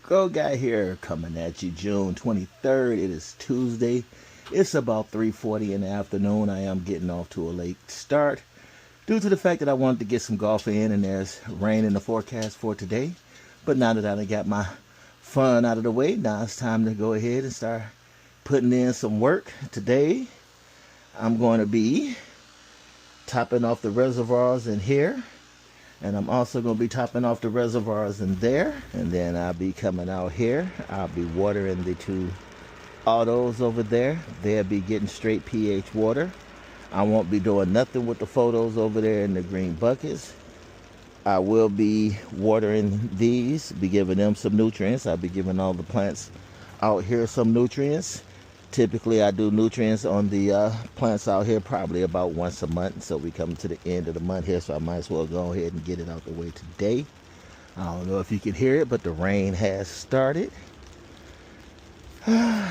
Go Guy here, coming at you June 23rd. It is Tuesday. It's about 3:40 in the afternoon. I am getting off to a late start due to the fact that I wanted to get some golf in, and there's rain in the forecast for today. But now that I got my fun out of the way, now it's time to go ahead and start putting in some work. Today, I'm going to be topping off the reservoirs in here. And I'm also going to be topping off the reservoirs in there. And then I'll be coming out here. I'll be watering the two autos over there. They'll be getting straight pH water. I won't be doing nothing with the photos over there in the green buckets. I will be watering these, be giving them some nutrients. I'll be giving all the plants out here some nutrients. Typically, I do nutrients on the plants out here probably about once a month. So we come to the end of the month here, so I might as well go ahead and get it out the way today. I don't know if you can hear it, but the rain has started. Quite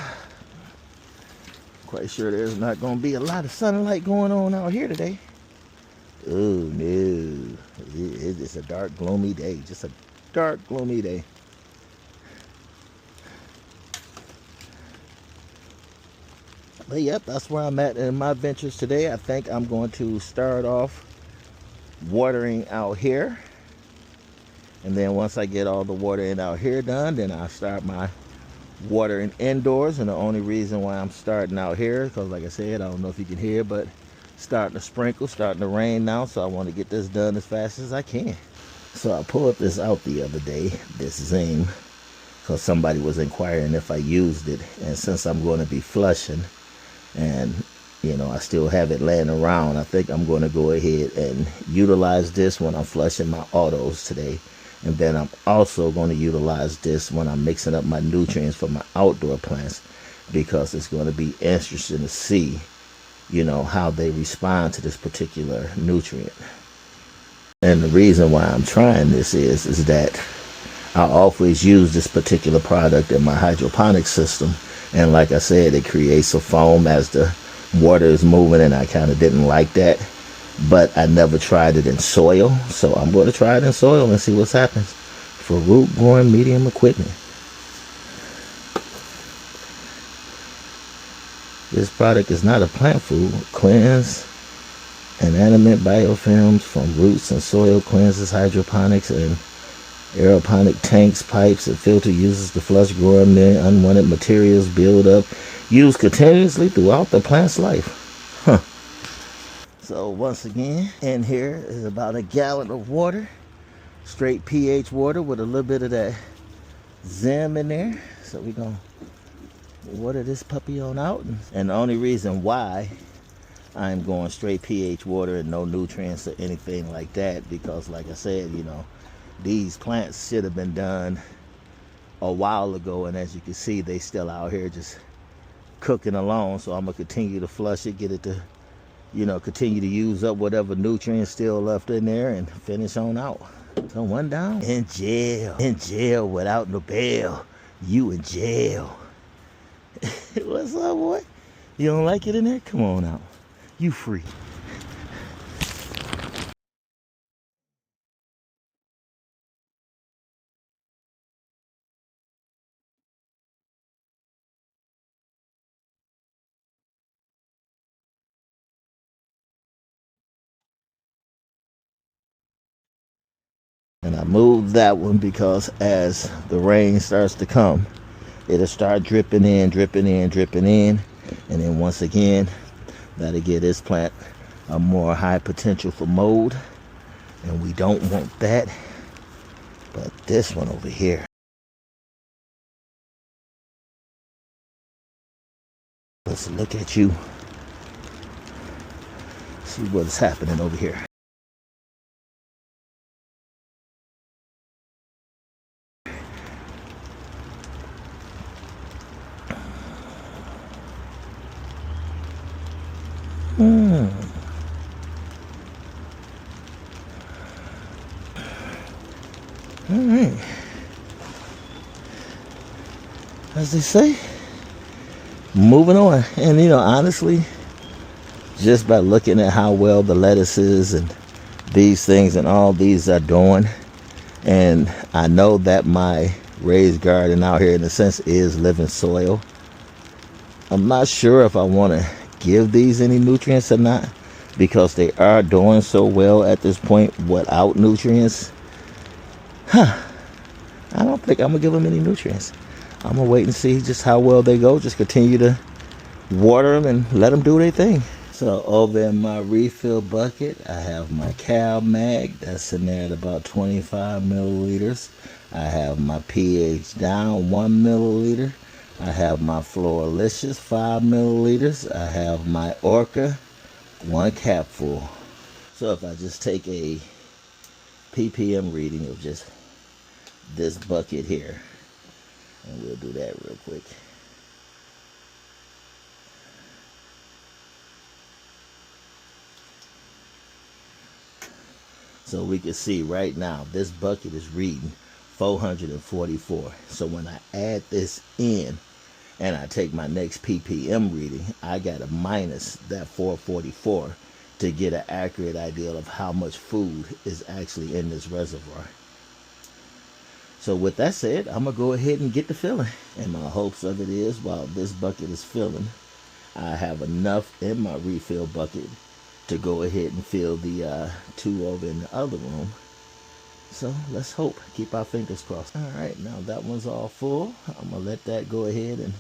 sure there's not going to be a lot of sunlight going on out here today. Oh, no. It's a dark, gloomy day. Just a dark, gloomy day. But yep, that's where I'm at in my ventures today. I think I'm going to start off watering out here. And then once I get all the watering out here done, then I'll start my watering indoors. And the only reason why I'm starting out here, because like I said, I don't know if you can hear, but starting to sprinkle, starting to rain now. So I want to get this done as fast as I can. So I pulled this out the other day, this Zing, because somebody was inquiring if I used it. And since I'm going to be flushing, and you know, I still have it laying around, I think I'm going to go ahead and utilize this when I'm flushing my autos today. And then I'm also going to utilize this when I'm mixing up my nutrients for my outdoor plants, because it's going to be interesting to see, you know, how they respond to this particular nutrient. And the reason why I'm trying this is that I always use this particular product in my hydroponic system. And like I said, it creates a foam as the water is moving, and I kind of didn't like that. But I never tried it in soil, so I'm going to try it in soil and see what happens for root growing medium equipment. This product is not a plant food. Cleanse inanimate biofilms from roots and soil, cleanses hydroponics and aeroponic tanks, pipes, and filter, uses to flush growing unwanted materials build up, used continuously throughout the plant's life. So once again, in here is about a gallon of water, straight pH water with a little bit of that Zim in there. So we're gonna water this puppy on out. And the only reason why I'm going straight pH water and no nutrients or anything like that, because like I said, you know, these plants should have been done a while ago, and as you can see, they still out here just cooking along. So I'm gonna continue to flush it, get it to, you know, continue to use up whatever nutrients still left in there, and finish on out. So one down. In jail without no bail. You in jail. What's up, boy? You don't like it in there? Come on out. You free. And I moved that one because as the rain starts to come, it'll start dripping in. And then once again, that'll give this plant a more high potential for mold. And we don't want that. But this one over here, let's look at you. See what's happening over here. All right. As they say, moving on. And you know, honestly, just by looking at how well the lettuces and these things and all these are doing, and I know that my raised garden out here in a sense is living soil. I'm not sure if I want to give these any nutrients or not, because they are doing so well at this point without nutrients. I don't think I'm gonna give them any nutrients. I'm gonna wait and see just how well they go. Just continue to water them and let them do their thing. So over in my refill bucket, I have my Cal Mag that's in there at about 25 milliliters. I have my pH down 1 milliliter. I have my Floralicious 5 milliliters. I have my Orca 1 capful. So if I just take a ppm reading of just this bucket here, and we'll do that real quick. So we can see right now this bucket is reading 444. So when I add this in and I take my next ppm reading, I got to minus that 444 to get an accurate idea of how much food is actually in this reservoir. So with that said, I'm going to go ahead and get the filling. And my hopes of it is, while this bucket is filling, I have enough in my refill bucket to go ahead and fill the 2 over in the other room. So let's hope. Keep our fingers crossed. All right, now that one's all full. I'm going to let that go ahead and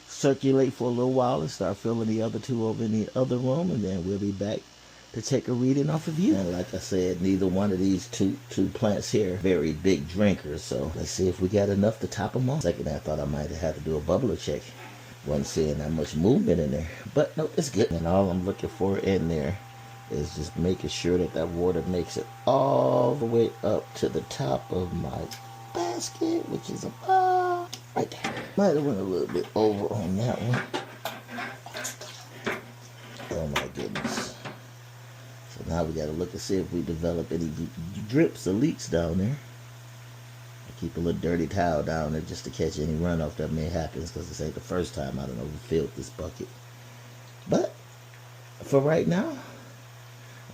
circulate for a little while and start filling the other 2 over in the other room. And then we'll be back to take a reading off of you. And like I said, neither one of these two plants here very big drinkers. So let's see if we got enough to top them off. Second, I thought I might have had to do a bubbler check. Wasn't seeing that much movement in there. But no, it's good. And all I'm looking for in there is just making sure that that water makes it all the way up to the top of my basket, which is about right there. Might have went a little bit over on that one. Oh my goodness. So now we got to look and see if we develop any drips or leaks down there. I keep a little dirty towel down there just to catch any runoff that may happen, because this ain't the first time I don't overfilled this bucket. But for right now,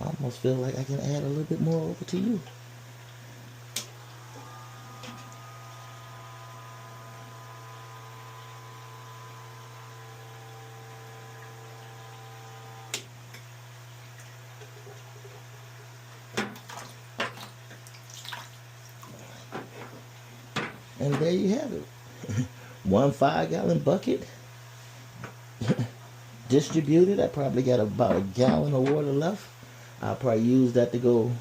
I almost feel like I can add a little bit more over to you. And there you have it. 1 5-gallon bucket distributed. I probably got about a gallon of water left. I'll probably use that to go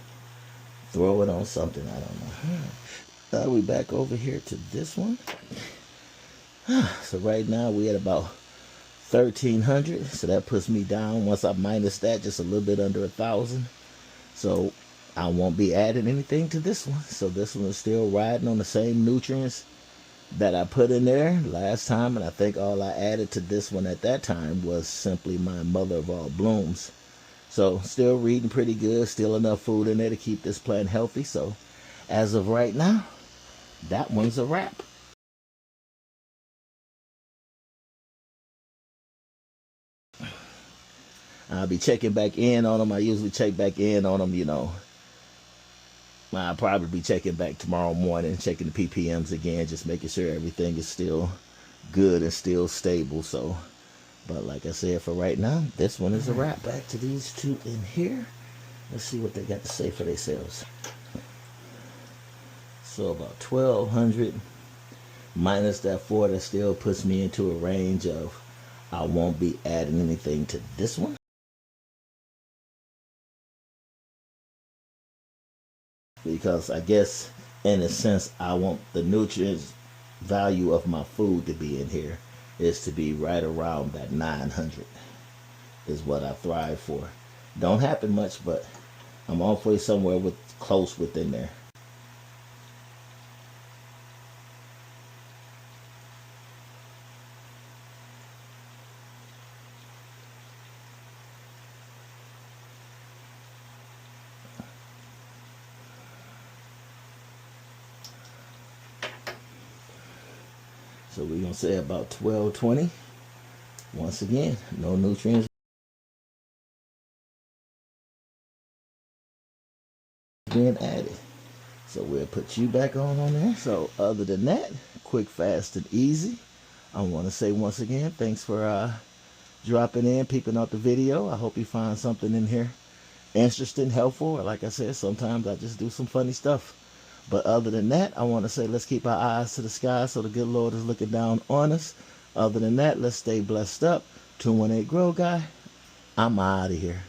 throw it on something. I don't know. Now we back over here to this one. So right now we at about 1,300. So that puts me down, once I minus that, just a little bit under 1,000. So I won't be adding anything to this one. So this one is still riding on the same nutrients that I put in there last time. And I think all I added to this one at that time was simply my mother of all blooms. So still reading pretty good. Still enough food in there to keep this plant healthy. So as of right now, that one's a wrap. I'll be checking back in on them. I usually check back in on them, you know. I'll probably be checking back tomorrow morning, checking the ppms again, just making sure everything is still good and still stable. So, but like I said, for right now, this one is a wrap. Back to these 2 in here. Let's see what they got to say for themselves. So about 1,200 minus that 4, that still puts me into a range of, I won't be adding anything to this one. Because I guess in a sense I want the nutrients value of my food to be in here is to be right around that 900 is what I thrive for. Don't happen much, but I'm hopefully somewhere close within there. So we're going to say about 1220. Once again, no nutrients being added. So we'll put you back on there. So other than that, quick, fast, and easy. I want to say once again, thanks for dropping in, peeping out the video. I hope you find something in here interesting, helpful. Or like I said, sometimes I just do some funny stuff. But other than that, I want to say let's keep our eyes to the sky so the good Lord is looking down on us. Other than that, let's stay blessed up. 218 Grow Guy, I'm out of here.